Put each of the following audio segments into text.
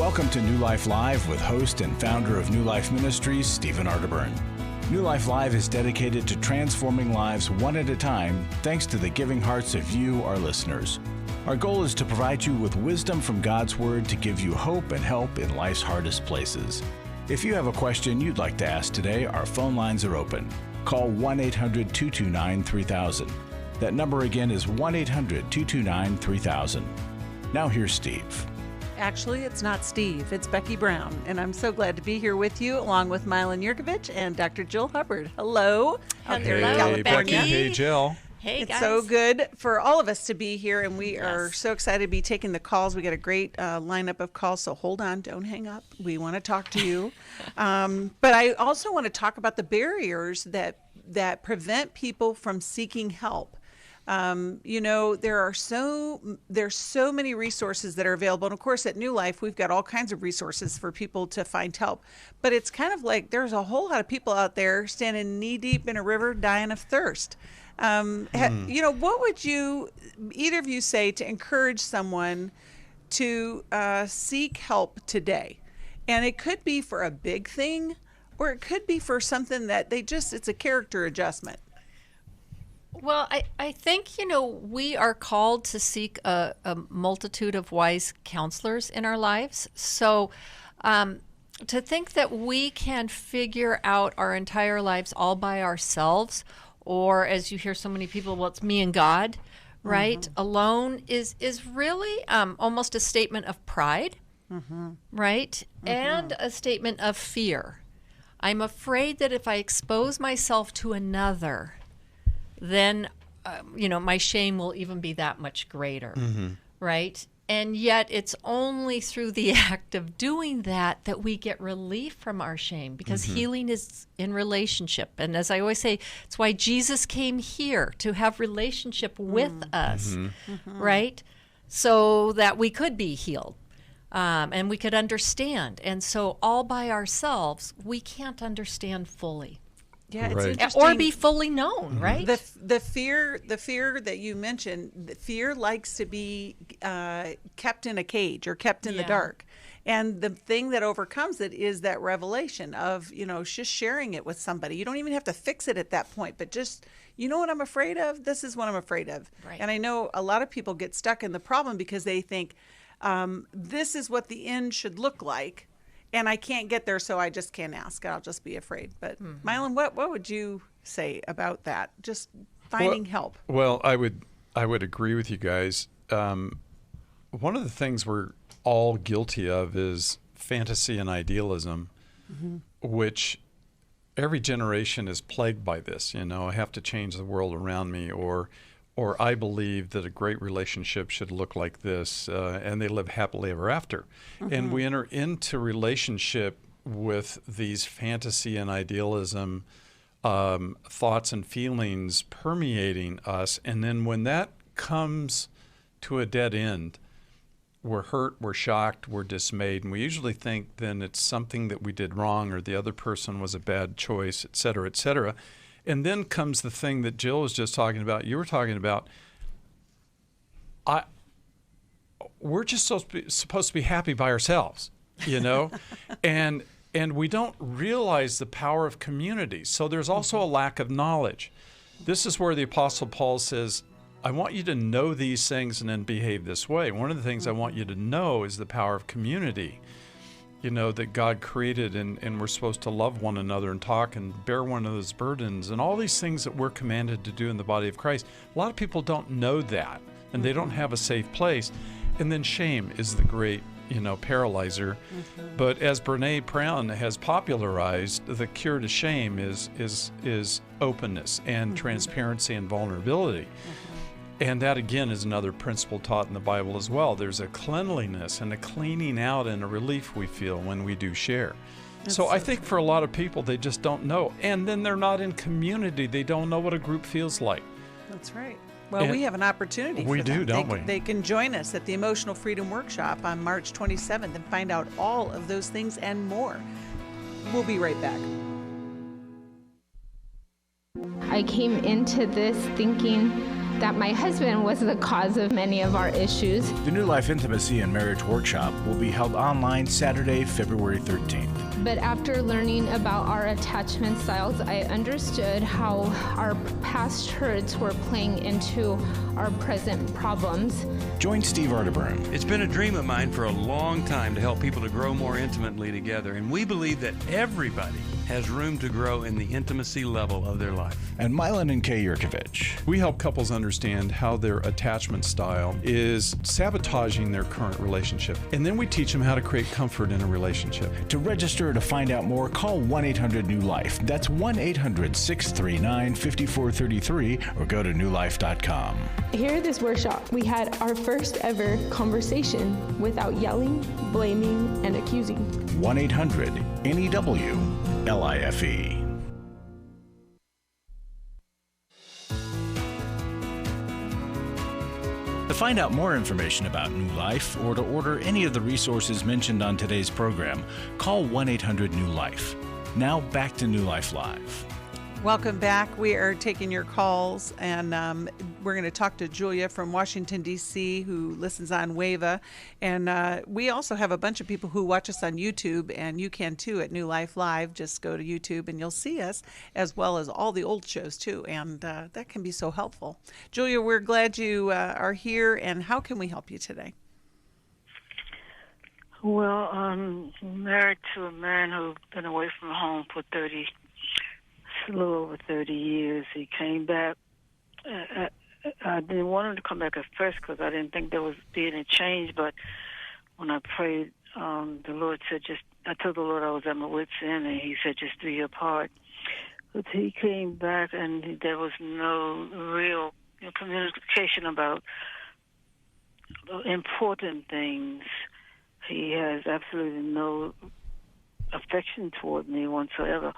Welcome to New Life Live with host and founder of New Life Ministries, Stephen Arterburn. New Life Live is dedicated to transforming lives one at a time, thanks to the giving hearts of you, our listeners. Our goal is to provide you with wisdom from God's Word to give you hope and help in life's hardest places. If you have a question you'd like to ask today, our phone lines are open. Call 1-800-229-3000. That number again is 1-800-229-3000. Now here's Steve. Actually, it's not Steve, it's Becky Brown, and I'm so glad to be here with you, along with Milan Yerkovich and Dr. Jill Hubbard. Hello. Out there in California. Becky. Hey, Jill. Hey, it's guys. so good for all of us to be here, and we are so excited to be taking the calls. We got a great lineup of calls, so hold on, don't hang up. We want to talk to you. But I also want to talk about the barriers that prevent people from seeking help. There's so many resources that are available. And of course, at New Life, we've got all kinds of resources for people to find help. But it's kind of like there's a whole lot of people out there standing knee deep in a river, dying of thirst. What would you, either of you, say to encourage someone to seek help today? And it could be for a big thing, or it could be for something that it's a character adjustment. Well, I think, we are called to seek a multitude of wise counselors in our lives. So to think that we can figure out our entire lives all by ourselves, or as you hear so many people, well, it's me and God, right? Mm-hmm. Alone is really almost a statement of pride, right? Mm-hmm. And a statement of fear. I'm afraid that if I expose myself to another, then, my shame will even be that much greater, right? And yet it's only through the act of doing that we get relief from our shame, because healing is in relationship. And as I always say, it's why Jesus came here, to have relationship with us, right? So that we could be healed and we could understand. And so all by ourselves, we can't understand fully. Yeah, it's right. interesting. Or be fully known, right? The fear that you mentioned, the fear likes to be kept in a cage or kept in the dark. And the thing that overcomes it is that revelation of, just sharing it with somebody. You don't even have to fix it at that point, but just, what I'm afraid of? This is what I'm afraid of. Right. And I know a lot of people get stuck in the problem because they think this is what the end should look like. And I can't get there, so I just can't ask. I'll just be afraid. But Milan, what would you say about that? Just finding help. Well, I would agree with you guys. One of the things we're all guilty of is fantasy and idealism, which every generation is plagued by this. I have to change the world around me, or I believe that a great relationship should look like this, and they live happily ever after. And we enter into relationship with these fantasy and idealism thoughts and feelings permeating us. And then when that comes to a dead end, we're hurt, we're shocked, we're dismayed, and we usually think then it's something that we did wrong, or the other person was a bad choice, et cetera, et cetera. And then comes the thing that Jill was just talking about. You were talking about, we're just supposed to be happy by ourselves, and we don't realize the power of community. So there's also a lack of knowledge. This is where the Apostle Paul says, I want you to know these things and then behave this way. One of the things I want you to know is the power of community. That God created, and we're supposed to love one another and talk and bear one another's burdens and all these things that we're commanded to do in the body of Christ. A lot of people don't know that, and they don't have a safe place. And then shame is the great, paralyzer. But as Brene Brown has popularized, the cure to shame is openness and transparency and vulnerability. And that, again, is another principle taught in the Bible as well. There's a cleanliness and a cleaning out and a relief we feel when we do share. So I think for a lot of people, they just don't know. And then they're not in community. They don't know what a group feels like. That's right. Well, we have an opportunity for them. We do, don't we? They can join us at the Emotional Freedom Workshop on March 27th and find out all of those things and more. We'll be right back. I came into this thinking that my husband was the cause of many of our issues. The New Life Intimacy and Marriage Workshop will be held online Saturday, February 13th. But after learning about our attachment styles, I understood how our past hurts were playing into our present problems. Join Steve Arterburn. It's been a dream of mine for a long time to help people to grow more intimately together, and we believe that everybody has room to grow in the intimacy level of their life. And Milan and Yerkovich. We help couples understand how their attachment style is sabotaging their current relationship. And then we teach them how to create comfort in a relationship. To register or to find out more, call 1-800-NEW-LIFE. That's 1-800-639-5433 or go to newlife.com. Here at this workshop, we had our first ever conversation without yelling, blaming, and accusing. 1-800-NEW-LIFE. To find out more information about New Life or to order any of the resources mentioned on today's program, call 1-800-NEW-LIFE. Now back to New Life Live. Welcome back. We are taking your calls, and we're going to talk to Julia from Washington, D.C., who listens on WAVA. And we also have a bunch of people who watch us on YouTube, and you can too at New Life Live. Just go to YouTube and you'll see us, as well as all the old shows too. And that can be so helpful. Julia, we're glad you are here. And how can we help you today? Well, I'm married to a man who's been away from home for a little over 30 years. He came back. I didn't want him to come back at first because I didn't think there was be any change. But when I prayed, the Lord said, I told the Lord I was at my wit's end, and He said, just do your part. But he came back, and there was no real communication about important things. He has absolutely no affection toward me whatsoever.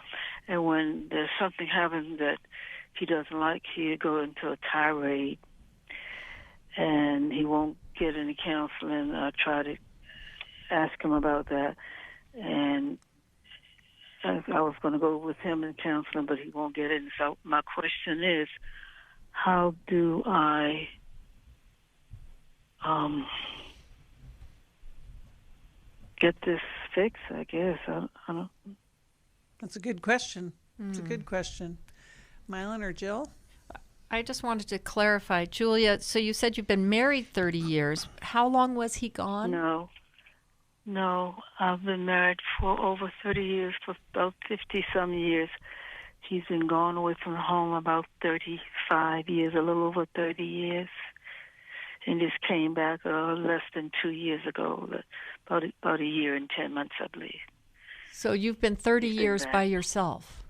And when there's something happens that he doesn't like, he'll go into a tirade, and he won't get any counseling. I try to ask him about that, and I was going to go with him in counseling, but he won't get it. And so my question is, how do I get this fixed, I guess? I don't. That's a good question. It's a good question. Milan or Jill? I just wanted to clarify, Julia, so you said you've been married 30 years. How long was he gone? No, I've been married for over 30 years, for about 50-some years. He's been gone away from home about 35 years, a little over 30 years. And just came back less than 2 years ago, about a year and 10 months, I believe. So you've been 30 years by yourself?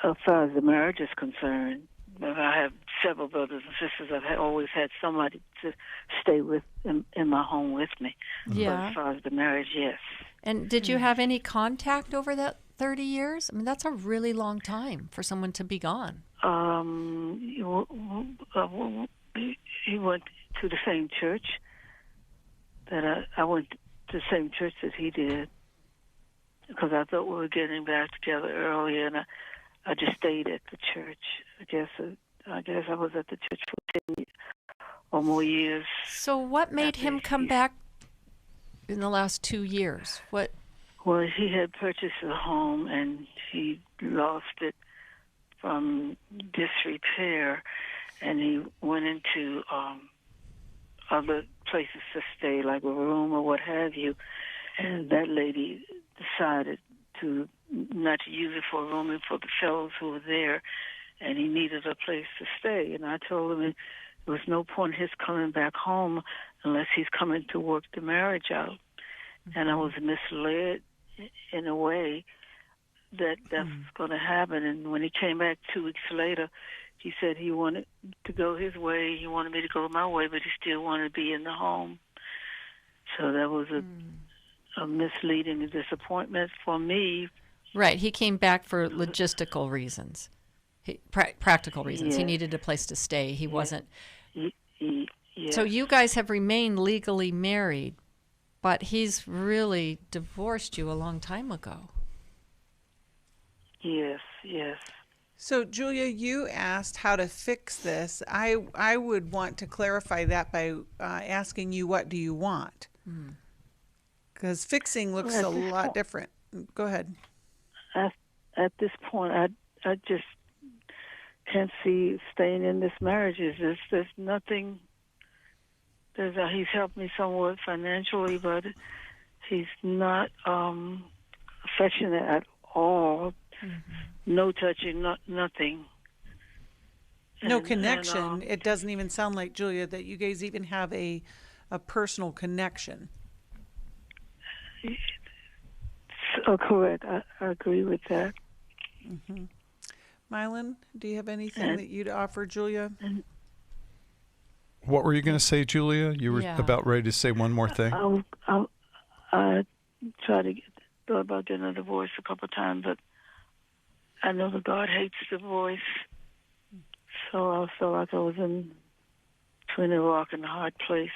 As far as the marriage is concerned, I have several brothers and sisters. I've always had somebody to stay with in my home with me. Yeah. But as far as the marriage, yes. And did you have any contact over that 30 years? I mean, that's a really long time for someone to be gone. He went to the same church that I went to the same church that he did, because I thought we were getting back together earlier, and I just stayed at the church. I guess I was at the church for 10 or more years. So what made him come back in the last 2 years? What? Well, he had purchased a home, and he lost it from disrepair, and he went into other places to stay, like a room or what have you. And that lady decided not to use it for a room and for the fellows who were there, and he needed a place to stay. And I told him there was no point in his coming back home unless he's coming to work the marriage out. Mm-hmm. And I was misled in a way that that's going to happen. And when he came back 2 weeks later, he said he wanted to go his way. He wanted me to go my way, but he still wanted to be in the home. So that was a misleading disappointment for me. Right. He came back for logistical reasons, practical reasons. Yeah. He needed a place to stay. He wasn't. Yeah. So you guys have remained legally married, but he's really divorced you a long time ago. Yes. So, Julia, you asked how to fix this. I would want to clarify that by asking you, what do you want? Because fixing looks a lot different. Go ahead. At this point, I just can't see staying in this marriage. There's nothing. He's helped me somewhat financially, but he's not affectionate at all. No touching, nothing. No connection. It doesn't even sound like, Julia, that you guys even have a personal connection. Oh, correct. I agree with that. Mm-hmm. Milan, do you have anything that you'd offer Julia? What were you going to say, Julia? You were about ready to say one more thing. I thought about getting a divorce a couple of times, but I know that God hates divorce, so I felt like I was between a rock and a hard place.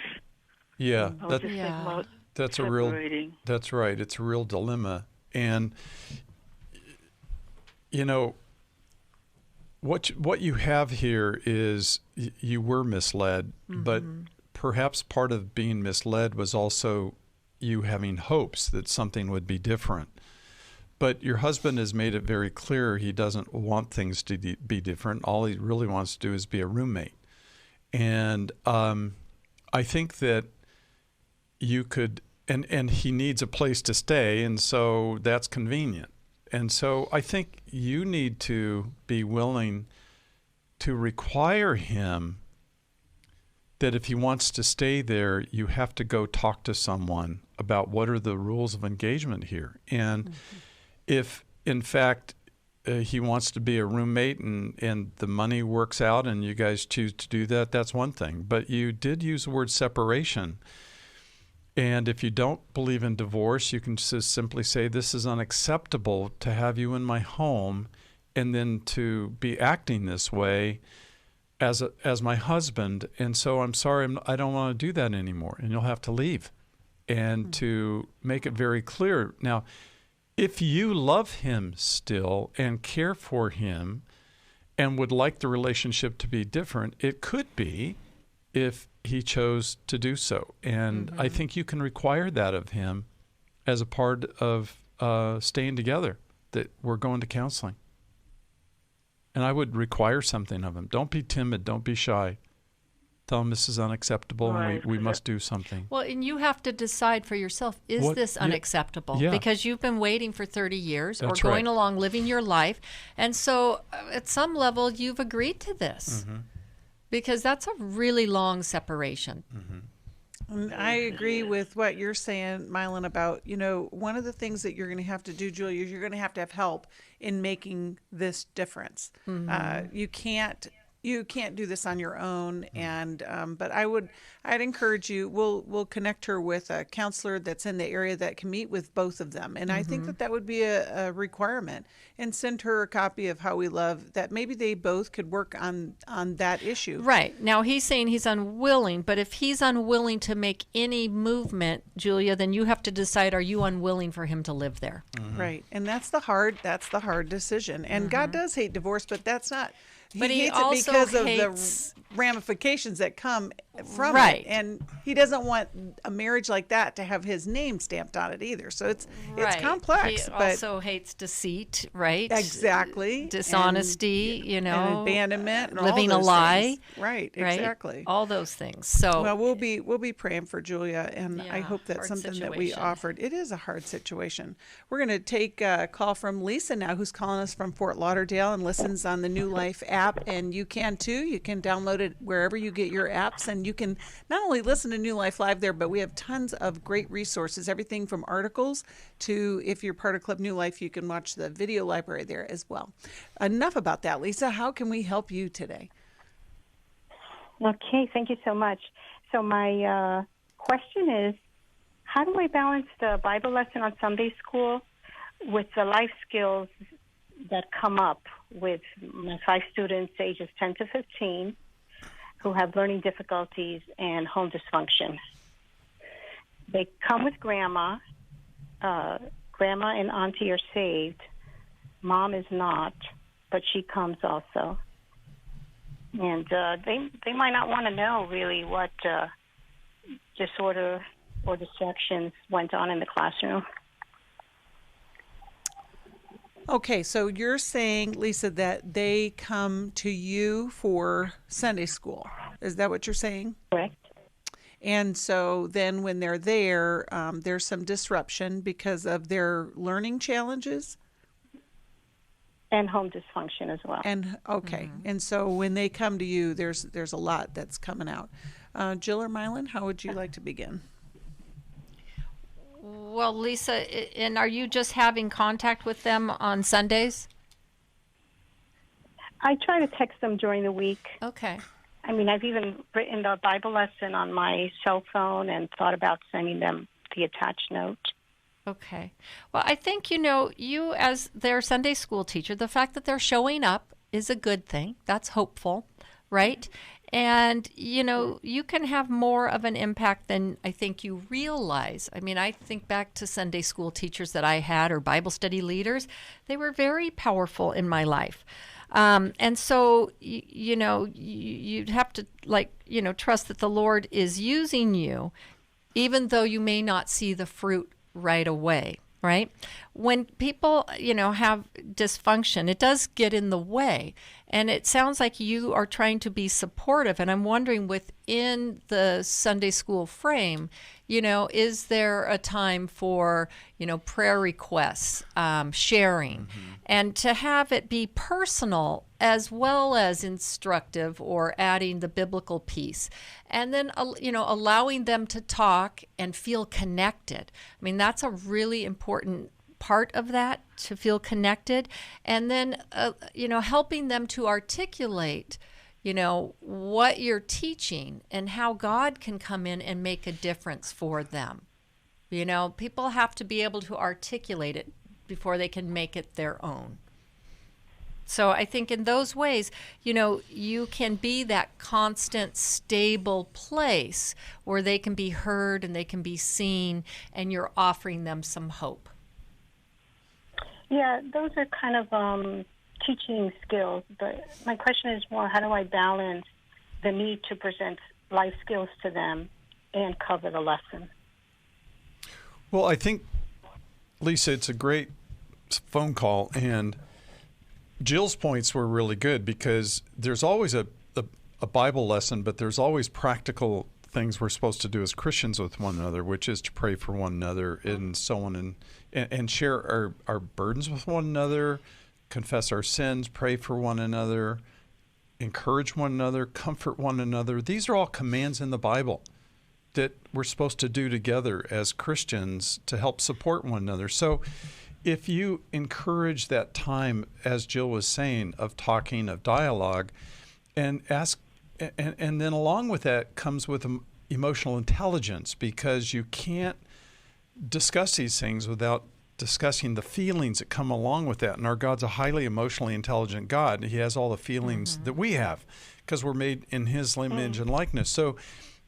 Yeah, that's separating. That's right. It's a real dilemma, and you know what you have here is you were misled, but perhaps part of being misled was also you having hopes that something would be different. But your husband has made it very clear he doesn't want things to be different. All he really wants to do is be a roommate. And I think that you could, and he needs a place to stay, and so that's convenient. And so I think you need to be willing to require him that if he wants to stay there, you have to go talk to someone about what are the rules of engagement here. And if, in fact, he wants to be a roommate and the money works out and you guys choose to do that, that's one thing. But you did use the word separation. And if you don't believe in divorce, you can just simply say, this is unacceptable to have you in my home and then to be acting this way as my husband. And so I'm sorry, I don't want to do that anymore. And you'll have to leave. And to make it very clear. Now, if you love him still and care for him and would like the relationship to be different, it could be if he chose to do so. And I think you can require that of him as a part of staying together, that we're going to counseling. And I would require something of him. Don't be timid. Don't be shy. Tell him this is unacceptable and we must do something. Well, and you have to decide for yourself, is this unacceptable? Yeah. Because you've been waiting for 30 years That's or going right. along living your life. And so at some level, you've agreed to this. Because that's a really long separation. And I agree with what you're saying, Milan, about, one of the things that you're going to have to do, Julia, is you're going to have help in making this difference. You can't do this on your own, and but I'd encourage you. We'll connect her with a counselor that's in the area that can meet with both of them, and I think that would be a requirement. And send her a copy of How We Love, that maybe they both could work on that issue. Right. Now he's saying he's unwilling, but if he's unwilling to make any movement, Julia, then you have to decide: are you unwilling for him to live there? Right, and that's the hard decision. And God does hate divorce, but that's not. But he hates also it because hates of the ramifications that come from Right. it, and he doesn't want a marriage like that to have his name stamped on it either. So it's complex. He but also hates deceit, right? Exactly. Dishonesty, and abandonment, and living all a those lie. things. Right. Exactly. All those things. So well, we'll be praying for Julia, and I hope that's hard something that we situation. offered. It is a hard situation. We're going to take a call from Lisa now, who's calling us from Fort Lauderdale and listens on the New Life app, and you can too. You can download it wherever you get your apps, and you can not only listen to New Life Live there, but we have tons of great resources, everything from articles to, if you're part of Club New Life, you can watch the video library there as well. Enough about that, Lisa. How can we help you today? Okay, thank you so much. So my question is, how do I balance the Bible lesson on Sunday school with the life skills that come up with my 5 students ages 10 to 15 who have learning difficulties and home dysfunction? They come with grandma. Grandma and auntie are saved. Mom is not. but she comes also. And they might not want to know really what disorder or distractions went on in the classroom. Okay, so you're saying, Lisa, that they come to you for Sunday school. Is that what you're saying? Correct. And so then when they're there, there's some disruption because of their learning challenges? And home dysfunction as well. And okay, and so when they come to you, there's a lot that's coming out. Jill or Milan, how would you like to begin? Well, Lisa, and are you just having contact with them on Sundays? I try to text them during the week. Okay. I mean, I've even written the Bible lesson on my cell phone and thought about sending them the attached note. Okay. Well, I think, you as their Sunday school teacher, the fact that they're showing up is a good thing. That's hopeful, right? And, you can have more of an impact than I think you realize. I mean, I think back to Sunday school teachers that I had or Bible study leaders. They were very powerful in my life. And so, you'd have to, trust that the Lord is using you, even though you may not see the fruit right away, right? When people, have dysfunction, it does get in the way. And it sounds like you are trying to be supportive. And I'm wondering, within the Sunday school frame, is there a time for, prayer requests, sharing, and to have it be personal as well as instructive, or adding the biblical piece, and then, allowing them to talk and feel connected. I mean, that's a really important part of that, to feel connected, and then, helping them to articulate, what you're teaching and how God can come in and make a difference for them. People have to be able to articulate it before they can make it their own. So I think in those ways, you can be that constant, stable place where they can be heard and they can be seen, and you're offering them some hope. Yeah, those are kind of teaching skills, but my question is more, how do I balance the need to present life skills to them and cover the lesson? Well, I think, Lisa, it's a great phone call, and Jill's points were really good, because there's always a Bible lesson, but there's always practical things we're supposed to do as Christians with one another, which is to pray for one another and so on, and share our burdens with one another, confess our sins, pray for one another, encourage one another, comfort one another. These are all commands in the Bible that we're supposed to do together as Christians to help support one another. So if you encourage that time, as Jill was saying, of talking, of dialogue, and ask, and then along with that comes with emotional intelligence, because you can't discuss these things without discussing the feelings that come along with that. And our God's a highly emotionally intelligent God. He has all the feelings that we have, because we're made in His image and likeness. So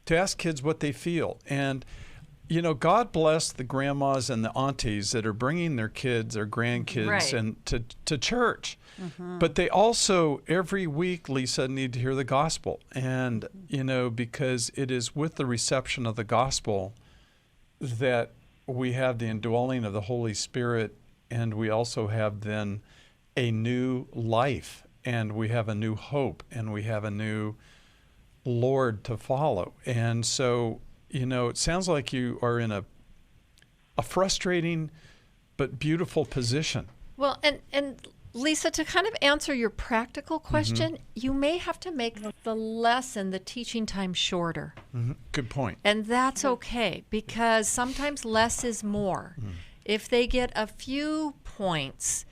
to ask kids what they feel. And God bless the grandmas and the aunties that are bringing their kids or grandkids and to church. But they also, every week, Lisa, need to hear the gospel. And, because it is with the reception of the gospel that we have the indwelling of the Holy Spirit, and we also have then a new life, and we have a new hope, and we have a new Lord to follow. And so, it sounds like you are in a frustrating but beautiful position. Well, and Lisa, to kind of answer your practical question, you may have to make the lesson, the teaching time, shorter. Good point. And that's okay, because sometimes less is more. If they get a few points,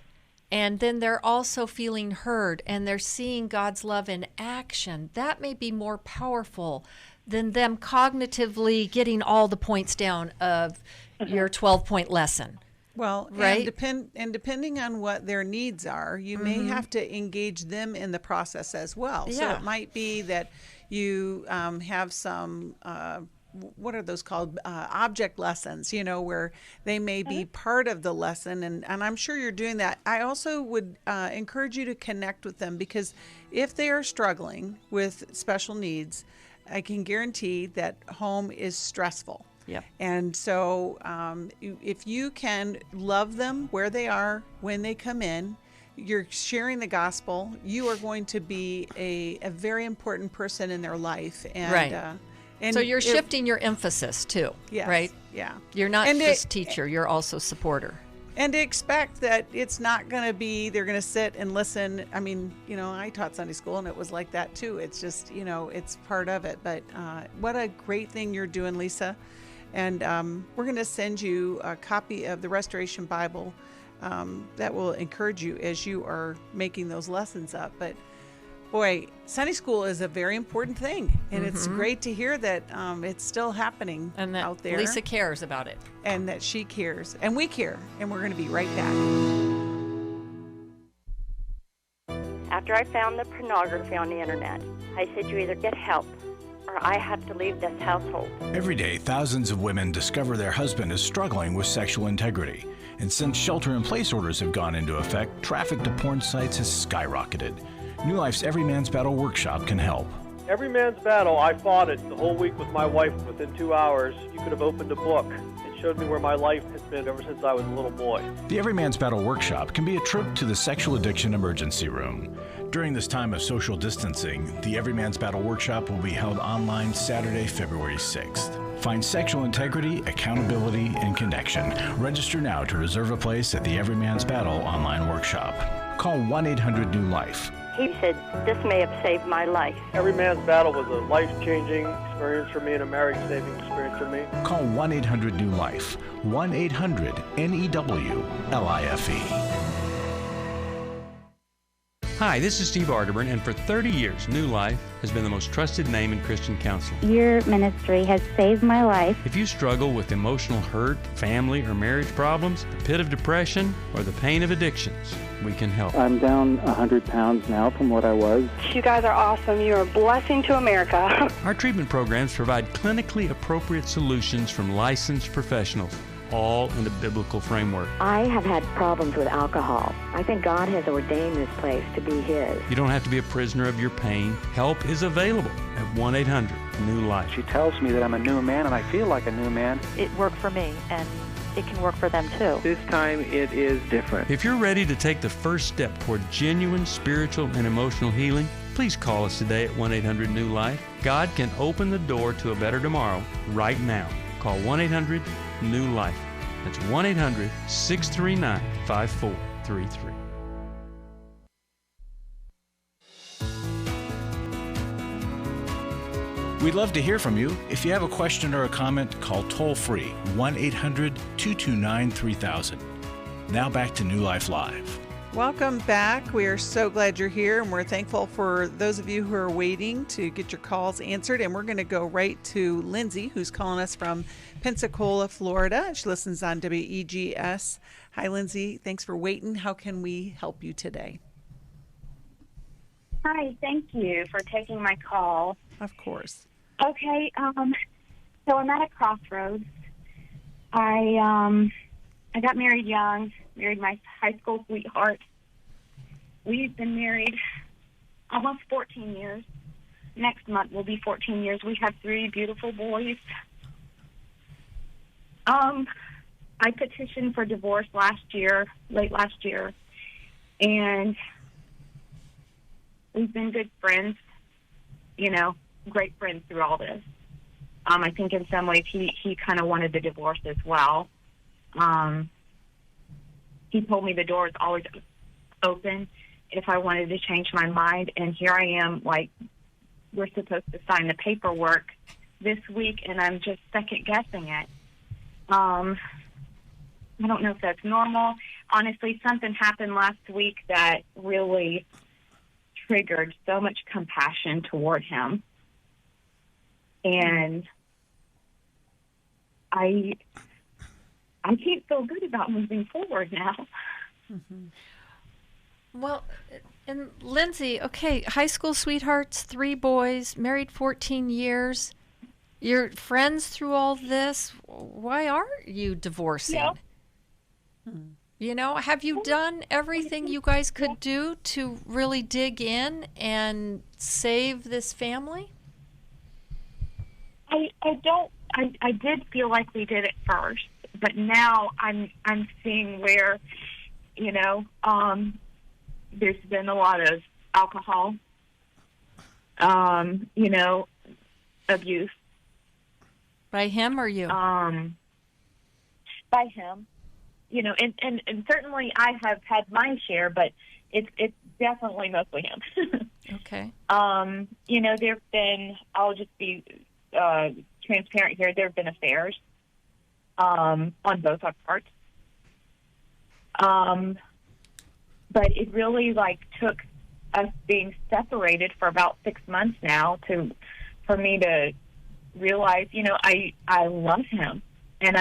and then they're also feeling heard, and they're seeing God's love in action, that may be more powerful than them cognitively getting all the points down of your 12-point lesson. Well, right? and depending on what their needs are, you may have to engage them in the process as well. So it might be that you have some what are those called? Object lessons, where they may be part of the lesson. And I'm sure you're doing that. I also would encourage you to connect with them, because if they are struggling with special needs, I can guarantee that home is stressful. Yep. And so if you can love them where they are when they come in, you're sharing the gospel, you are going to be a very important person in their life. And, right. And so you're shifting your emphasis too, yes, right? Yeah. You're not just teacher, you're also supporter. And to expect that it's not going to be, they're going to sit and listen. I mean, I taught Sunday school and it was like that too. It's just, it's part of it. But what a great thing you're doing, Lisa. And we're going to send you a copy of the Restoration Bible that will encourage you as you are making those lessons up. But boy, Sunday school is a very important thing, and it's great to hear that it's still happening and that out there. Lisa cares about it. And that she cares, and we care, and we're going to be right back. After I found the pornography on the internet, I said, you either get help or I have to leave this household. Every day, thousands of women discover their husband is struggling with sexual integrity. And since shelter-in-place orders have gone into effect, traffic to porn sites has skyrocketed. New Life's Every Man's Battle workshop can help. Every Man's Battle, I fought it the whole week with my wife. Within 2 hours, you could have opened a book. It showed me where my life has been ever since I was a little boy. The Every Man's Battle workshop can be a trip to the sexual addiction emergency room. During this time of social distancing, the Every Man's Battle workshop will be held online Saturday, February 6th. Find sexual integrity, accountability, and connection. Register now to reserve a place at the Every Man's Battle online workshop. Call 1-800-NEW-LIFE. He said, this may have saved my life. Every Man's Battle was a life-changing experience for me and a marriage-saving experience for me. Call 1-800-NEW-LIFE. 1-800-NEWLIFE. Hi, this is Steve Arterburn, and for 30 years, New Life has been the most trusted name in Christian counseling. Your ministry has saved my life. If you struggle with emotional hurt, family or marriage problems, the pit of depression, or the pain of addictions, we can help. I'm down 100 pounds now from what I was. You guys are awesome. You're a blessing to America. Our treatment programs provide clinically appropriate solutions from licensed professionals, all in a biblical framework. I have had problems with alcohol. I think God has ordained this place to be His. You don't have to be a prisoner of your pain. Help is available at 1-800-NEW-LIFE. She tells me that I'm a new man, and I feel like a new man. It worked for me, and it can work for them too. This time it is different. If you're ready to take the first step toward genuine spiritual and emotional healing, please call us today at 1-800-NEW-LIFE. God can open the door to a better tomorrow right now. Call 1-800-NEW-LIFE. That's 1-800-639-5433. We'd love to hear from you. If you have a question or a comment, call toll-free 1-800-229-3000. Now back to New Life Live. Welcome back. We are so glad you're here, and we're thankful for those of you who are waiting to get your calls answered. And we're going to go right to Lindsay, who's calling us from Pensacola, Florida. She listens on WEGS. Hi, Lindsay. Thanks for waiting. How can we help you today? Hi, thank you for taking my call. Of course. Okay, so I'm at a crossroads. I got married young, married my high school sweetheart. We've been married almost 14 years. Next month will be 14 years. We have 3 beautiful boys. I petitioned for divorce late last year, and we've been good friends, great friends through all this. I think in some ways he kind of wanted the divorce as well. He told me the door is always open if I wanted to change my mind, and here I am, like, we're supposed to sign the paperwork this week, and I'm just second-guessing it. I don't know if that's normal. Honestly, something happened last week that really triggered so much compassion toward him. And I can't feel good about moving forward now. Mm-hmm. Well, and Lindsay, okay, high school sweethearts, 3 boys, married 14 years. You're friends through all this. Why are you divorcing? Yeah. You know, have you done everything you guys could do to really dig in and save this family? I did feel like we did at first, but now I'm seeing where, you know, there's been a lot of alcohol, you know, abuse. By him or you? By him. You know, and certainly I have had my share, but it's definitely mostly him. Okay. You know, there have been, I'll just be transparent here, there have been affairs on both our parts. But it really, like, took us being separated for about 6 months now for me to realize, you know, I love him. And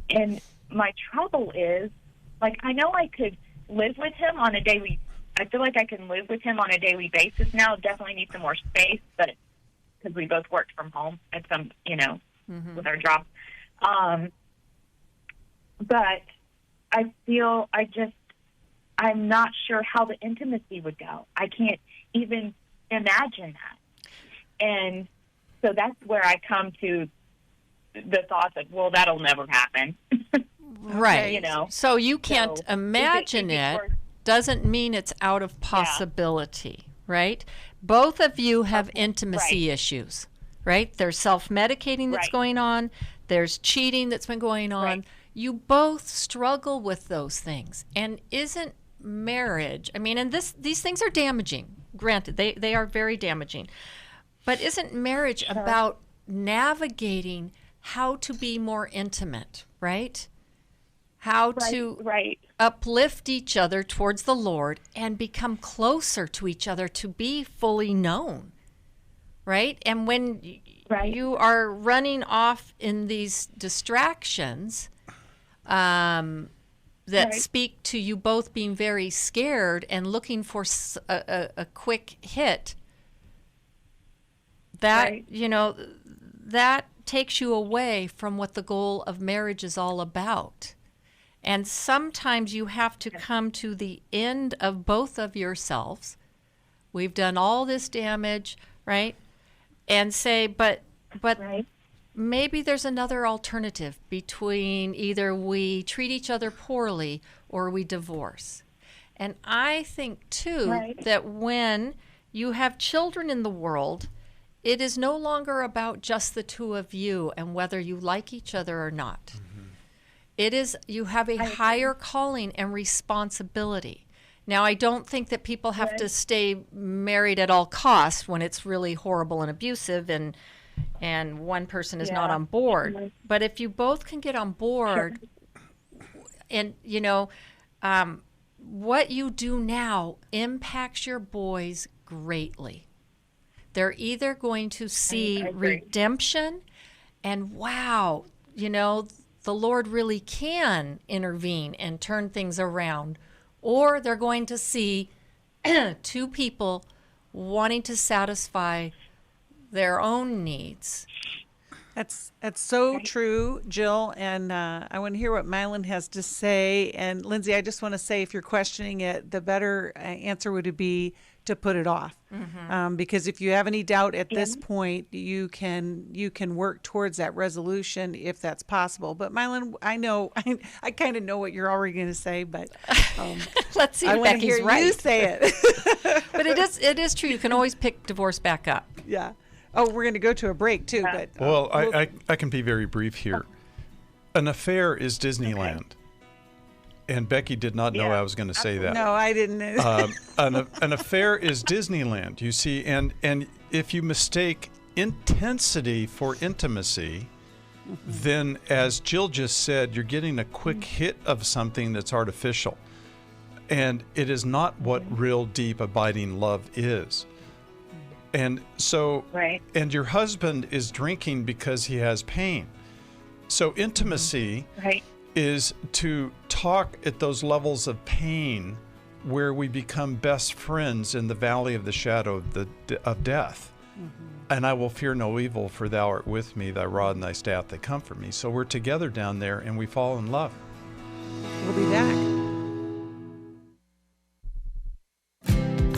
and my trouble is, like, I know I could live with him on a daily, I feel like I can live with him on a daily basis now. Definitely need some more space, but because we both worked from home at some, you know, with our jobs. But I feel I'm not sure how the intimacy would go. I can't even imagine that. And so that's where I come to the thought that, well, that'll never happen. Right. You know. So you can't imagine it doesn't mean it's out of possibility, right? Both of you have intimacy issues, right? There's self-medicating that's going on. There's cheating that's been going on. You both struggle with those things. And isn't marriage, I mean, and these things are damaging. Granted, they are very damaging. But isn't marriage about navigating how to be more intimate, right? How to uplift each other towards the Lord and become closer to each other to be fully known, right? And when you are running off in these distractions that speak to you both being very scared and looking for a quick hit, that, you know, that takes you away from what the goal of marriage is all about. And sometimes you have to come to the end of both of yourselves. We've done all this damage, right? And say, but maybe there's another alternative between either we treat each other poorly or we divorce. And I think, too, that when you have children in the world, it is no longer about just the two of you and whether you like each other or not. It is, you have a higher calling and responsibility. Now, I don't think that people have to stay married at all costs when it's really horrible and abusive and one person is not on board. But if you both can get on board and, you know, what you do now impacts your boys greatly. They're either going to see redemption and, wow, you know, the Lord really can intervene and turn things around, or they're going to see two people wanting to satisfy their own needs. That's so true, Jill, and I want to hear what Milan has to say. And Lindsay, I just want to say, if you're questioning it, the better answer would be to put it off, because if you have any doubt at this point, you can work towards that resolution if that's possible. But Milan, I know I kind of know what you're already going to say, but let's see. I want to hear you say it. But it is true. You can always pick divorce back up. Yeah. Oh, we're going to go to a break too. But well, I can be very brief here. An affair is Disneyland. And Becky did not know I was going to say that. No, I didn't. An affair is Disneyland, you see, and if you mistake intensity for intimacy, then, as Jill just said, you're getting a quick hit of something that's artificial. And it is not what real, deep, abiding love is. And so, and your husband is drinking because he has pain. So intimacy is to talk at those levels of pain where we become best friends in the valley of the shadow of death. And I will fear no evil, for thou art with me, thy rod and thy staff, they comfort me. So we're together down there, and we fall in love. We'll be back.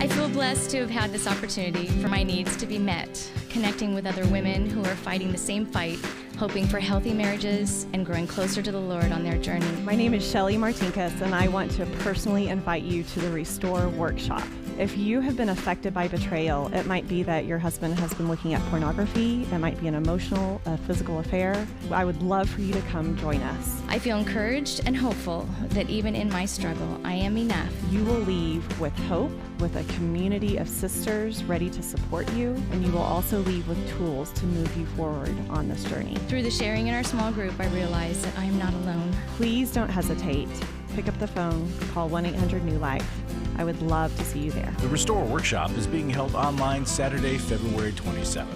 I feel blessed to have had this opportunity for my needs to be met, connecting with other women who are fighting the same fight, hoping for healthy marriages and growing closer to the Lord on their journey. My name is Shelly Martinkus, and I want to personally invite you to the Restore Workshop. If you have been affected by betrayal, it might be that your husband has been looking at pornography, it might be an emotional, physical affair. I would love for you to come join us. I feel encouraged and hopeful that even in my struggle, I am enough. You will leave with hope, with a community of sisters ready to support you, and you will also leave with tools to move you forward on this journey. Through the sharing in our small group, I realize that I am not alone. Please don't hesitate. Pick up the phone, call 1-800-NEW-LIFE. I would love to see you there. The Restore Workshop is being held online Saturday, February 27th.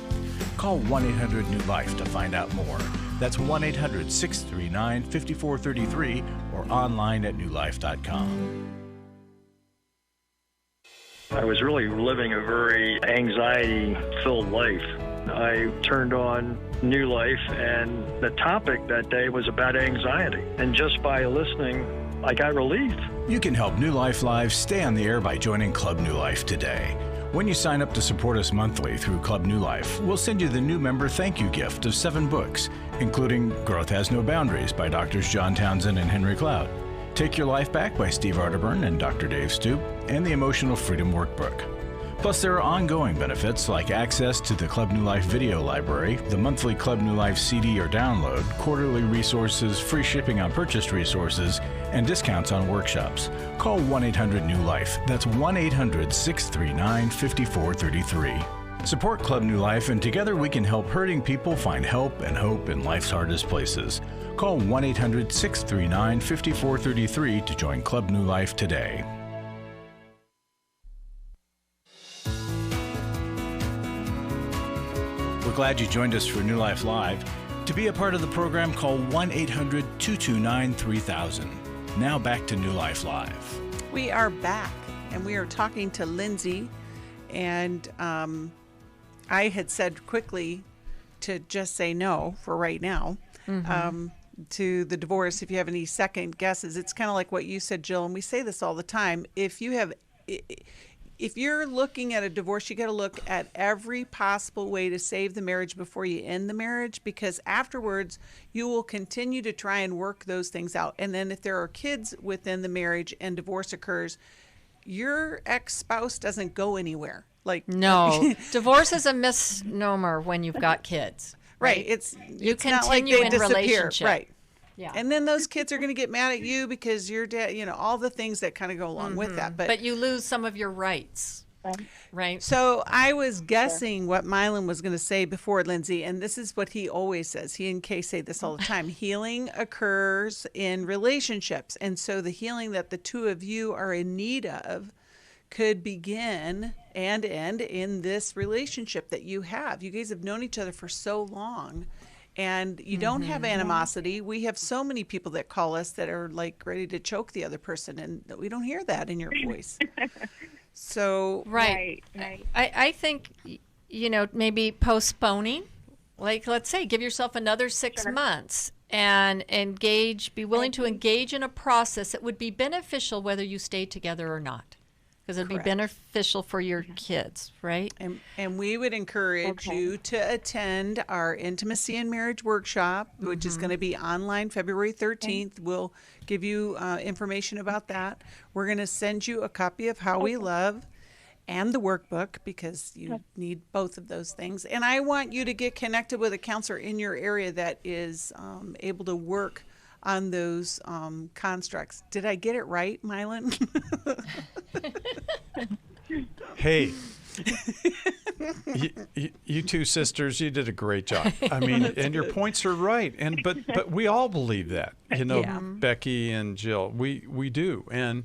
Call 1-800-NEW-LIFE to find out more. That's 1-800-639-5433 or online at newlife.com. I was really living a very anxiety-filled life. I turned on New Life, and the topic that day was about anxiety. And just by listening, I got relief. You can help New Life Live stay on the air by joining Club New Life today. When you sign up to support us monthly through Club New Life, we'll send you the new member thank you gift of 7 books, including Growth Has No Boundaries by Drs. John Townsend and Henry Cloud, Take Your Life Back by Steve Arterburn and Dr. Dave Stoop, and the Emotional Freedom Workbook. Plus, there are ongoing benefits like access to the Club New Life video library, the monthly Club New Life CD or download, quarterly resources, free shipping on purchased resources, and discounts on workshops. Call 1-800-NEW-LIFE. That's 1-800-639-5433. Support Club New Life, and together we can help hurting people find help and hope in life's hardest places. Call 1-800-639-5433 to join Club New Life today. We're glad you joined us for New Life Live. To be a part of the program, call 1-800-229-3000. Now back to New Life Live. We are back, and we are talking to Lindsay. And I had said quickly to just say no for right now to the divorce. If you have any second guesses, it's kind of like what you said, Jill, and we say this all the time. If you're looking at a divorce, you got to look at every possible way to save the marriage before you end the marriage, because afterwards you will continue to try and work those things out. And then if there are kids within the marriage and divorce occurs, your ex-spouse doesn't go anywhere. No, divorce is a misnomer when you've got kids. Right. It's not like they disappear. Right. Yeah. And then those kids are going to get mad at you because your dad, all the things that kind of go along with that. But you lose some of your rights. Right. So I was guessing what Milan was going to say before, Lindsay, and this is what he always says. He and Kay say this all the time. Healing occurs in relationships. And so the healing that the two of you are in need of could begin and end in this relationship that you have. You guys have known each other for so long. And you don't have animosity. We have so many people that call us that are like ready to choke the other person, and we don't hear that in your voice. So right. I think maybe postponing, like let's say, give yourself another 6 months and be willing to engage in a process that would be beneficial whether you stay together or not. Because it'd be beneficial for your kids, right? And we would encourage you to attend our Intimacy and Marriage Workshop, which is going to be online February 13th. We'll give you information about that. We're going to send you a copy of How We Love and the workbook, because you need both of those things. And I want you to get connected with a counselor in your area that is able to work on those constructs. Did I get it right, Milan? Hey, you two sisters, you did a great job. I mean, and your points are right. But we all believe that, Becky and Jill, we do. And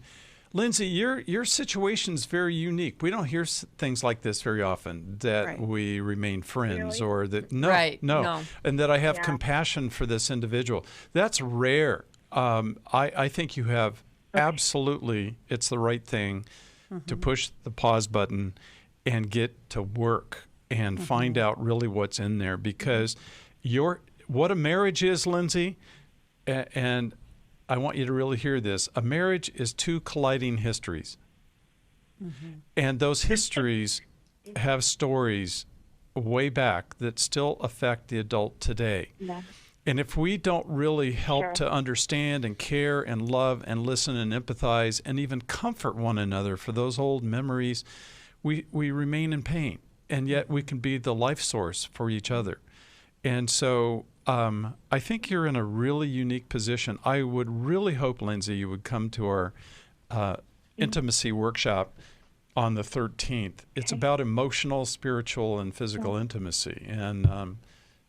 Lindsay, your situation's very unique. We don't hear things like this very often, that we remain friends or that, no. And that I have compassion for this individual. That's rare. I think you have absolutely, it's the right thing to push the pause button and get to work and find out really what's in there, because what a marriage is, Lindsay, and I want you to really hear this. A marriage is two colliding histories. And those histories have stories way back that still affect the adult today. Yeah. And if we don't really help to understand and care and love and listen and empathize and even comfort one another for those old memories, we remain in pain. And yet we can be the life source for each other. And so I think you're in a really unique position. I would really hope, Lindsay, you would come to our intimacy workshop on the 13th. It's about emotional, spiritual, and physical intimacy. And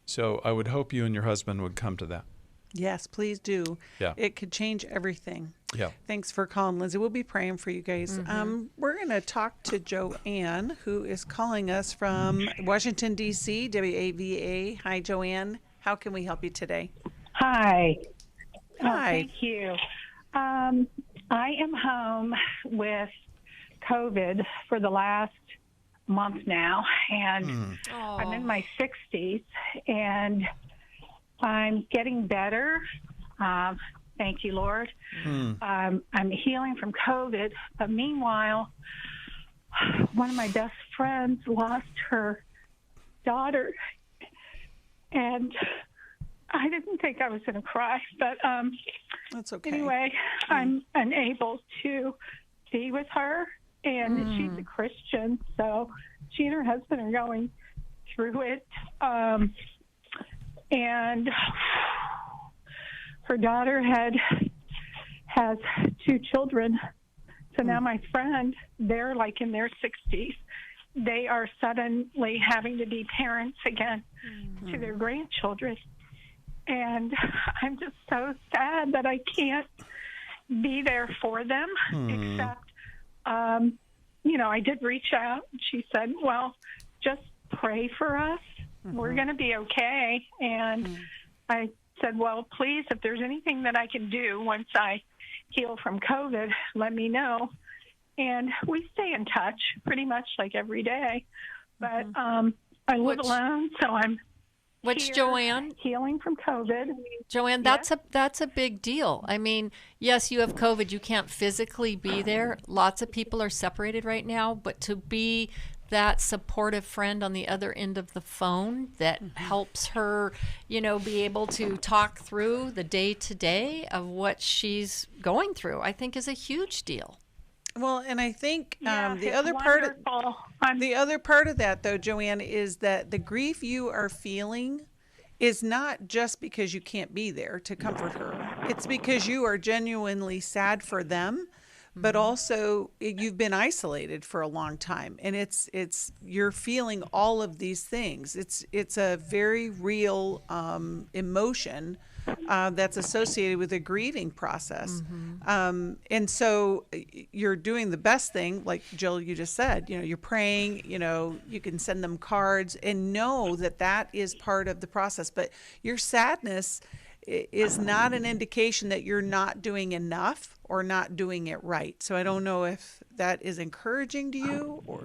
so I would hope you and your husband would come to that. Yes, please do. Yeah. It could change everything. Yeah. Thanks for calling, Lindsay. We'll be praying for you guys. We're going to talk to Joanne, who is calling us from Washington, D.C., WAVA. Hi, Joanne. How can we help you today? Hi. Hi. Thank you. I am home with COVID for the last month now, and I'm in my 60s, and I'm getting better. Thank you, Lord. I'm healing from COVID, but meanwhile, one of my best friends lost her daughter, and I didn't think I was going to cry, but that's okay. Anyway, I'm unable to be with her, and she's a Christian, so she and her husband are going through it. And her daughter has 2 children. So now my friend, they're like in their 60s. They are suddenly having to be parents again to their grandchildren. And I'm just so sad that I can't be there for them, except, I did reach out. She said, well, just pray for us. We're going to be okay. And I said, well, please, if there's anything that I can do once I heal from COVID, let me know. And we stay in touch pretty much like every day. But I live alone, so I'm Joanne? Healing from COVID. Joanne, that's a big deal. I mean, yes, you have COVID. You can't physically be there. Lots of people are separated right now, but to be that supportive friend on the other end of the phone that helps her, be able to talk through the day-to-day of what she's going through, I think is a huge deal. Well, and I think the other part of that, though, Joanne, is that the grief you are feeling is not just because you can't be there to comfort her. It's because you are genuinely sad for them, but also you've been isolated for a long time, and you're feeling all of these things. It's a very real emotion that's associated with the grieving process. And so you're doing the best thing, like Jill, you just said, you're praying, you can send them cards and know that is part of the process. But your sadness is not an indication that you're not doing enough or not doing it right. So I don't know if that is encouraging to you or.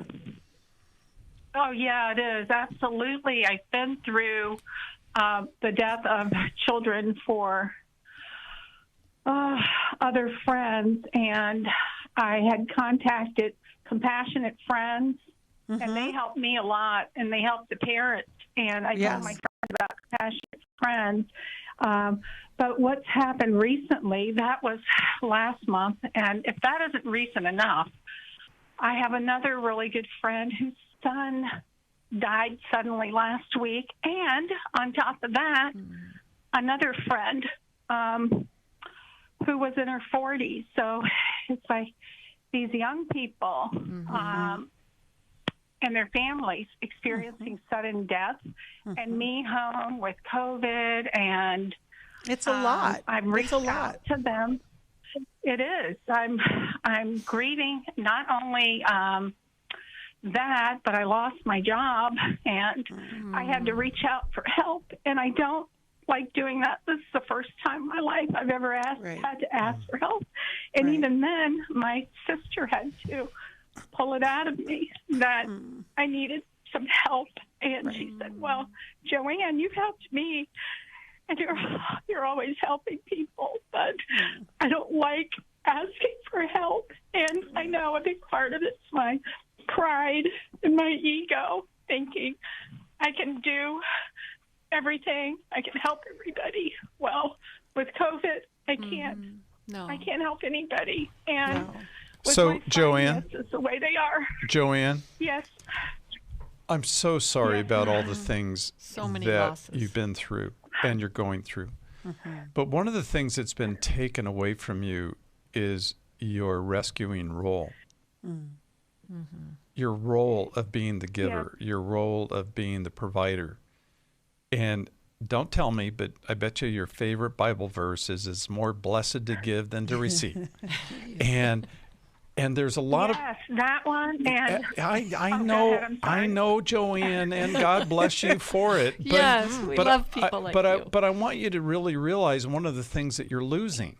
Oh, yeah, it is. Absolutely. I've been through the death of children for other friends, and I had contacted Compassionate Friends, and they helped me a lot, and they helped the parents, and I told my friend about Compassionate Friends. But what's happened recently, that was last month, and if that isn't recent enough, I have another really good friend whose son died suddenly last week, and on top of that, another friend who was in her 40s. So it's like these young people and their families experiencing sudden death, and me home with COVID, and it's a lot. I've reached out to them. It is. I'm grieving not only that, but I lost my job, and I had to reach out for help, and I don't like doing that. This is the first time in my life I've ever had to ask for help, and even then, my sister had to pull it out of me that I needed some help, And she said, well, Joanne, you've helped me, and you're always helping people, but I don't like asking for help. And I know a big part of it's my pride and my ego, thinking I can do everything. I can help everybody. Well, with COVID, I can't. No. I can't help anybody. And with So, my Joanne? finances the way they are. Joanne? Yes. I'm so sorry about all the things So many that losses. you've been through and you're going through. But one of the things that's been taken away from you is your rescuing role. Your role of being the giver, your role of being the provider. And don't tell me, but I bet you your favorite Bible verse is it's more blessed to give than to receive. And there's a lot of that one. And I know, Joanne, and God bless you for it. But, Yes, we love people like you. But I want you to really realize one of the things that you're losing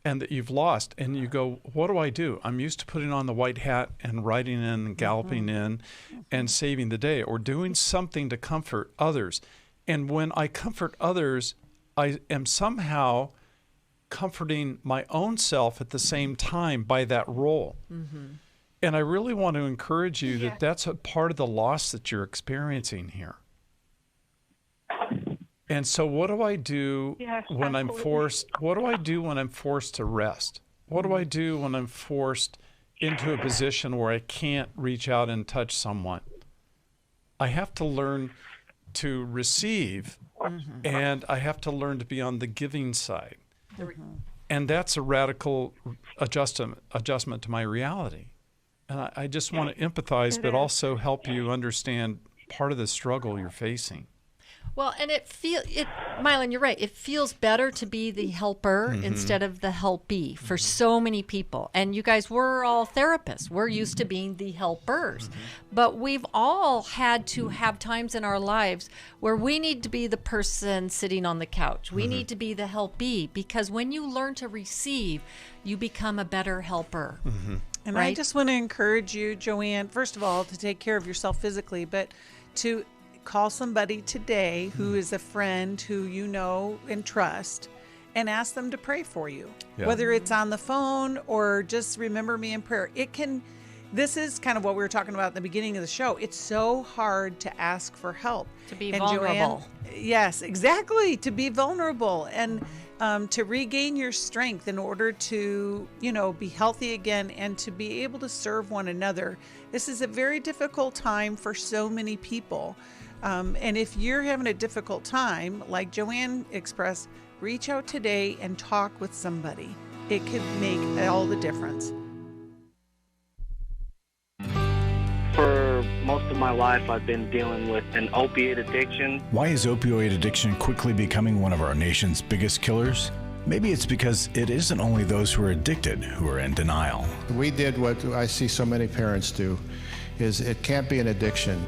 and that you've lost. And you go, what do? I'm used to putting on the white hat and riding in and galloping in and saving the day or doing something to comfort others. And when I comfort others, I am somehow comforting my own self at the same time by that role. And I really want to encourage you that that's a part of the loss that you're experiencing here. And so what do I do when I'm forced? What do I do when I'm forced to rest? What do I do when I'm forced into a position where I can't reach out and touch someone? I have to learn to receive, and I have to learn to be on the giving side. And that's a radical adjustment to my reality. And I just want to empathize, but also help you understand part of the struggle you're facing. Well, and Milan, you're right. It feels better to be the helper instead of the helpee for so many people. And you guys, we're all therapists. We're used to being the helpers. But we've all had to have times in our lives where we need to be the person sitting on the couch. We need to be the helpee, because when you learn to receive, you become a better helper. And right? I just want to encourage you, Joanne, first of all, to take care of yourself physically, but to call somebody today who is a friend who you know and trust and ask them to pray for you, whether it's on the phone or just remember me in prayer. This is kind of what we were talking about at the beginning of the show. It's so hard to ask for help. To be vulnerable. Yes, exactly. To be vulnerable and to regain your strength in order to, be healthy again and to be able to serve one another. This is a very difficult time for so many people. And if you're having a difficult time, like Joanne expressed, reach out today and talk with somebody. It could make all the difference. For most of my life, I've been dealing with an opiate addiction. Why is opioid addiction quickly becoming one of our nation's biggest killers? Maybe it's because it isn't only those who are addicted who are in denial. We did what I see so many parents do, is it can't be an addiction.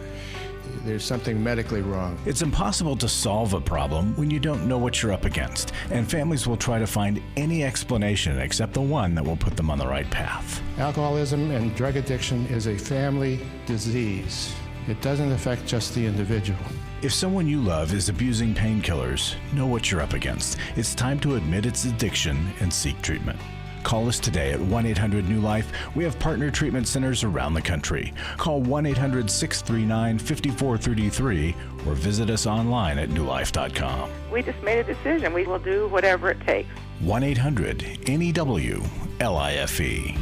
There's something medically wrong. It's impossible to solve a problem when you don't know what you're up against, and families will try to find any explanation except the one that will put them on the right path. Alcoholism and drug addiction is a family disease. It doesn't affect just the individual. If someone you love is abusing painkillers, know what you're up against. It's time to admit its addiction and seek treatment. Call us today at 1-800-NEW-LIFE. We have partner treatment centers around the country. Call 1-800-639-5433 or visit us online at newlife.com. We just made a decision. We will do whatever it takes. 1-800-NEW-LIFE.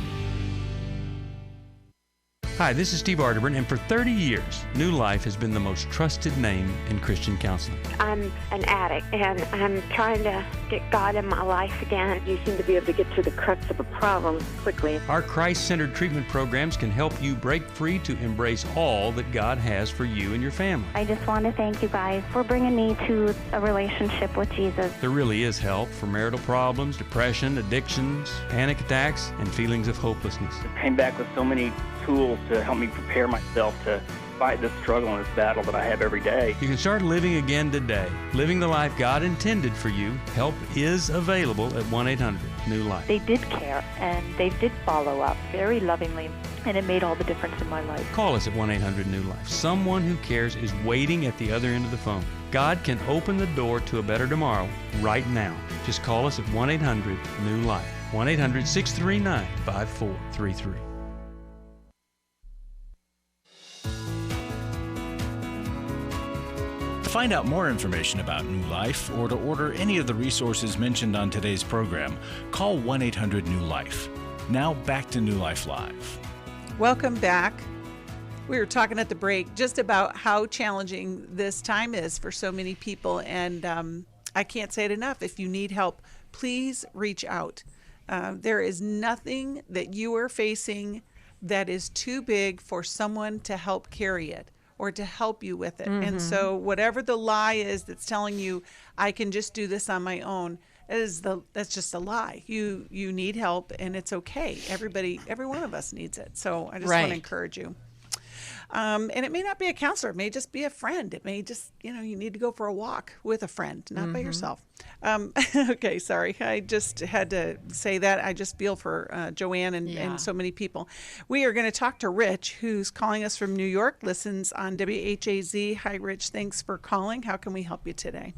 Hi, this is Steve Arterburn, and for 30 years, New Life has been the most trusted name in Christian counseling. I'm an addict, and I'm trying to get God in my life again. You seem to be able to get to the crux of a problem quickly. Our Christ-centered treatment programs can help you break free to embrace all that God has for you and your family. I just want to thank you guys for bringing me to a relationship with Jesus. There really is help for marital problems, depression, addictions, panic attacks, and feelings of hopelessness. I came back with so many tools to help me prepare myself to fight this struggle and this battle that I have every day. You can start living again today, living the life God intended for you. Help is available at 1-800-NEW-LIFE. They did care, and they did follow up very lovingly. And it made all the difference in my life. Call us at 1-800-NEW-LIFE. Someone who cares is waiting at the other end of the phone. God can open the door to a better tomorrow right now. Just call us at 1-800-NEW-LIFE. 1-800-639-5433. To find out more information about New Life or to order any of the resources mentioned on today's program, call 1-800-NEW-LIFE. Now back to New Life Live. Welcome back. We were talking at the break just about how challenging this time is for so many people, and I can't say it enough. If you need help, please reach out. There is nothing that you are facing that is too big for someone to help carry it or to help you with it. And so whatever the lie is that's telling you, I can just do this on my own, that's just a lie. You need help, and it's okay. Every one of us needs it. So I just want to encourage you. And it may not be a counselor. It may just be a friend. It may just, you need to go for a walk with a friend, not by yourself. Okay, sorry. I just had to say that. I just feel for Joanne and so many people. We are going to talk to Rich, who's calling us from New York, listens on WHAZ. Hi, Rich. Thanks for calling. How can we help you today?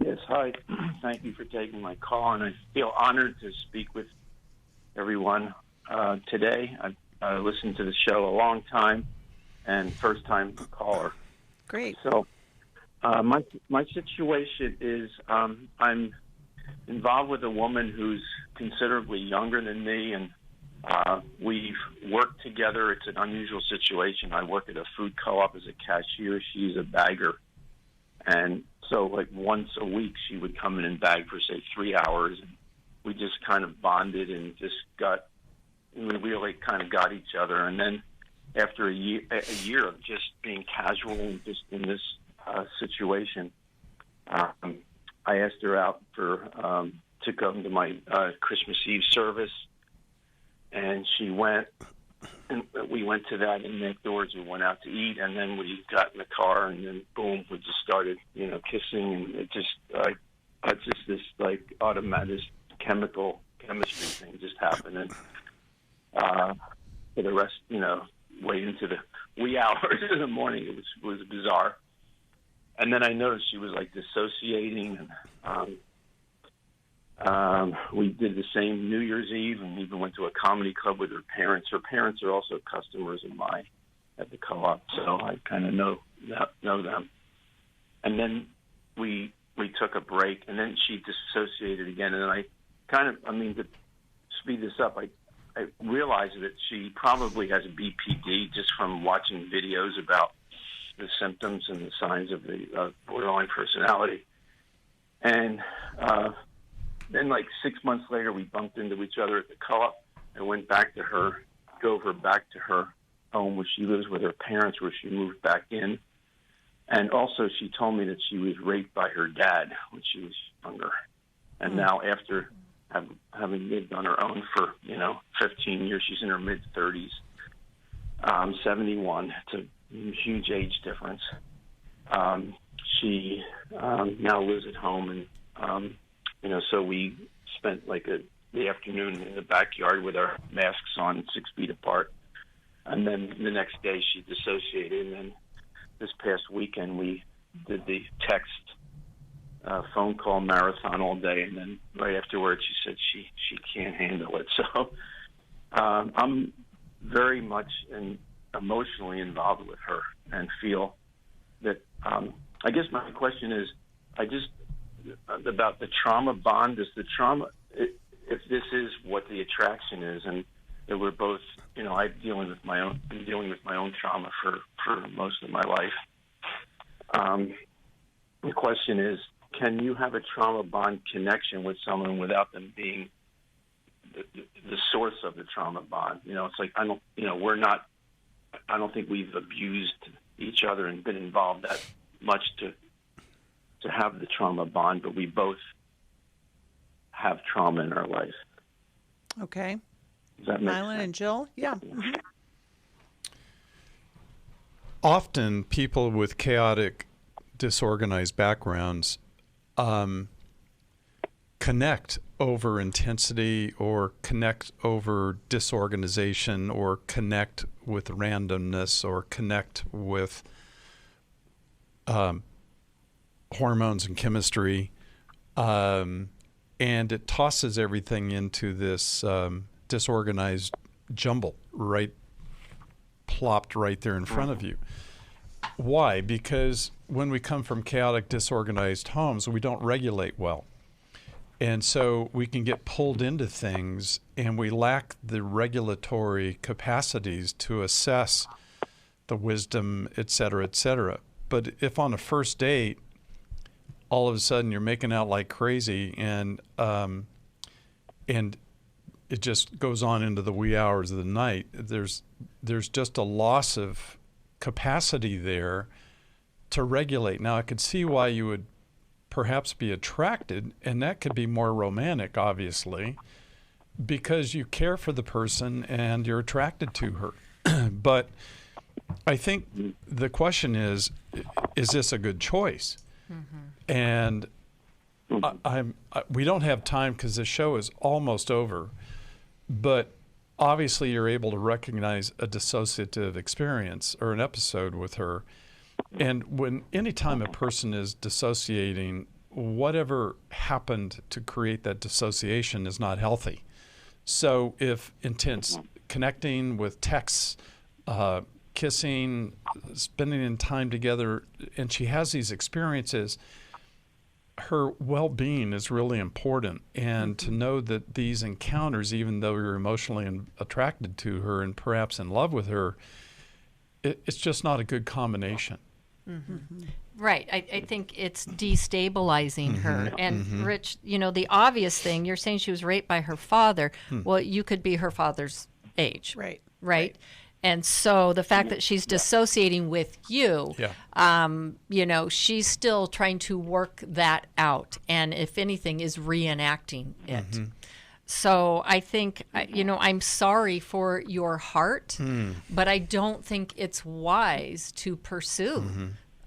Yes, hi. Thank you for taking my call, and I feel honored to speak with everyone today. I've listened to the show a long time, and first-time caller. Great. So my situation is I'm involved with a woman who's considerably younger than me, and we've worked together. It's an unusual situation. I work at a food co-op as a cashier. She's a bagger. And so, like, once a week, she would come in and bag for, say, 3 hours. And we just kind of bonded and just we really kind of got each other. And then after a year of just being casual and just in this situation, I asked her out to come to my Christmas Eve service. And she went. And we went to that, and afterwards we went out to eat, and then we got in the car, and then boom, we just started, kissing, and it just, just this like automatic chemistry thing just happened, and for the rest, way into the wee hours of the morning, it was bizarre, and then I noticed she was like dissociating, and we did the same New Year's Eve and even went to a comedy club with her parents. Her parents are also customers of mine at the co-op, so I kind of know them. And then we took a break, and then she dissociated again. And I to speed this up, I realized that she probably has a BPD just from watching videos about the symptoms and the signs of the borderline personality. And then, like 6 months later, we bumped into each other at the co-op and went back to drove her back to her home where she lives with her parents, where she moved back in. And also, she told me that she was raped by her dad when she was younger. And now, after having lived on her own for, 15 years, she's in her mid-30s. 71. It's a huge age difference. She now lives at home, and so we spent the afternoon in the backyard with our masks on, 6 feet apart. And then the next day she dissociated. And then this past weekend we did the text phone call marathon all day. And then right afterwards she said she can't handle it. So I'm very much emotionally involved with her and feel that I guess my question is about the trauma bond. Is the trauma, if this is what the attraction is, and that we're both, I'm dealing with my own trauma for most of my life. The question is, can you have a trauma bond connection with someone without them being the source of the trauma bond? It's like I don't think we've abused each other and been involved that much to have the trauma bond, but we both have trauma in our life. Okay. Does that make Milan sense? and Jill? Yeah. Mm-hmm. Often people with chaotic, disorganized backgrounds connect over intensity, or connect over disorganization, or connect with randomness, or connect with hormones and chemistry. And it tosses everything into this disorganized jumble, plopped right there in front of you. Why? Because when we come from chaotic, disorganized homes, we don't regulate well. And so we can get pulled into things, and we lack the regulatory capacities to assess the wisdom, et cetera, et cetera. But if on a first date, all of a sudden you're making out like crazy, and it just goes on into the wee hours of the night, there's just a loss of capacity there to regulate. Now, I could see why you would perhaps be attracted, and that could be more romantic, obviously, because you care for the person and you're attracted to her. But I think the question is this a good choice? And we don't have time because the show is almost over, but obviously you're able to recognize a dissociative experience or an episode with her. And anytime a person is dissociating, whatever happened to create that dissociation is not healthy. So if intense connecting with texts, kissing, spending in time together, and she has these experiences, her well-being is really important. And to know that these encounters, even though you're emotionally attracted to her and perhaps in love with her, it's just not a good combination. Right. I think it's destabilizing her. And Rich, the obvious thing, you're saying she was raped by her father. Well, you could be her father's age. Right. And so the fact that she's dissociating with you, she's still trying to work that out. And if anything, is reenacting it. So I think, I'm sorry for your heart, but I don't think it's wise to pursue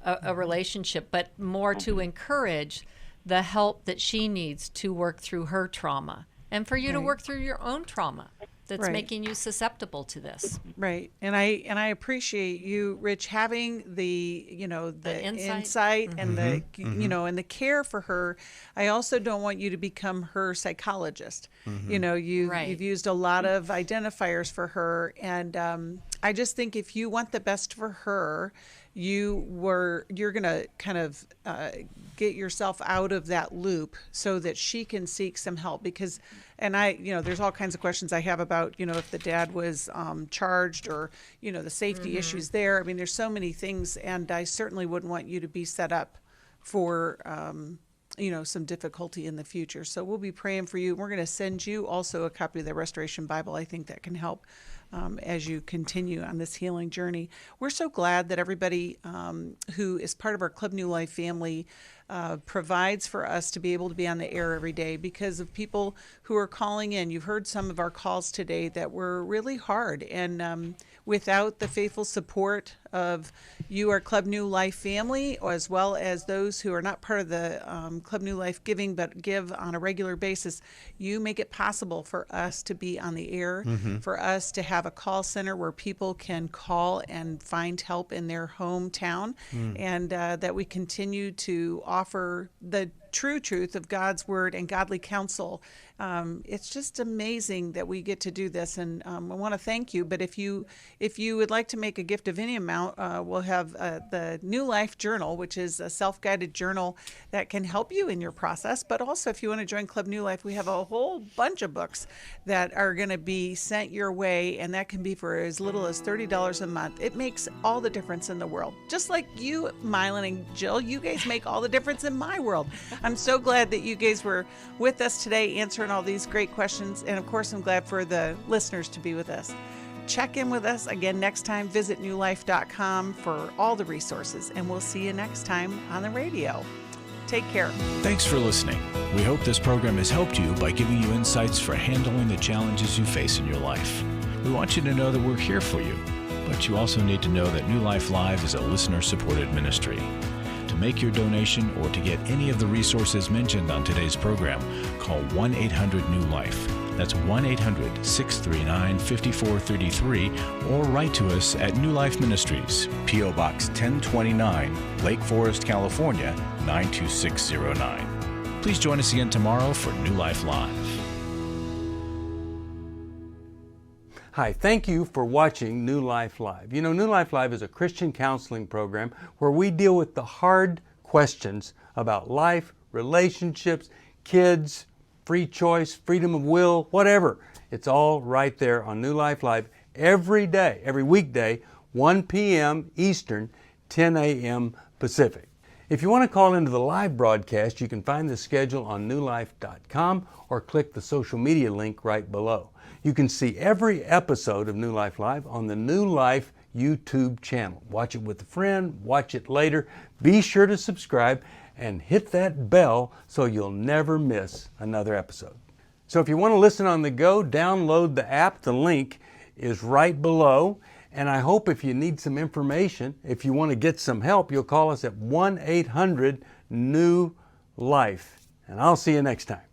a relationship, but more to encourage the help that she needs to work through her trauma, and for you to work through your own trauma that's making you susceptible to this. Right. And I appreciate you, Rich, having the insight and the and the care for her. I also don't want you to become her psychologist. You've used a lot of identifiers for her, and I just think if you want the best for her, you're going to kind of get yourself out of that loop so that she can seek some help. Because, there's all kinds of questions I have about, if the dad was charged, or, the safety issues there. I mean, there's so many things, and I certainly wouldn't want you to be set up for, some difficulty in the future. So we'll be praying for you. We're going to send you also a copy of the Restoration Bible. I think that can help as you continue on this healing journey. We're so glad that everybody who is part of our Club New Life family provides for us to be able to be on the air every day, because of people who are calling in. You've heard some of our calls today that were really hard, and without the faithful support of you, our Club New Life family, as well as those who are not part of the Club New Life giving but give on a regular basis, you make it possible for us to be on the air, for us to have a call center where people can call and find help in their hometown, and that we continue to offer the true truth of God's word and godly counsel. It's just amazing that we get to do this, and I want to thank you. But if you would like to make a gift of any amount, we'll have the New Life Journal, which is a self-guided journal that can help you in your process. But also, if you want to join Club New Life, we have a whole bunch of books that are going to be sent your way, and that can be for as little as $30 a month. It makes all the difference in the world. Just like you, Milan and Jill, you guys make all the difference in my world. I'm so glad that you guys were with us today answering all these great questions. And of course, I'm glad for the listeners to be with us. Check in with us again next time. Visit newlife.com for all the resources, and we'll see you next time on the radio. Take care. Thanks for listening. We hope this program has helped you by giving you insights for handling the challenges you face in your life. We want you to know that we're here for you, but you also need to know that New Life Live is a listener-supported ministry. To To make your donation or to get any of the resources mentioned on today's program, call 1-800-NEW-LIFE. That's 1-800-639-5433, or write to us at New Life Ministries, P.O. Box 1029, Lake Forest, California, 92609. Please join us again tomorrow for New Life Live. Hi, thank you for watching New Life Live. You know, New Life Live is a Christian counseling program where we deal with the hard questions about life, relationships, kids, free choice, freedom of will, whatever. It's all right there on New Life Live every day, every weekday, 1 p.m. Eastern, 10 a.m. Pacific. If you want to call into the live broadcast, you can find the schedule on newlife.com or click the social media link right below. You can see every episode of New Life Live on the New Life YouTube channel. Watch it with a friend, watch it later. Be sure to subscribe and hit that bell so you'll never miss another episode. So if you want to listen on the go, download the app. The link is right below. And I hope if you need some information, if you want to get some help, you'll call us at 1-800-NEW-LIFE. And I'll see you next time.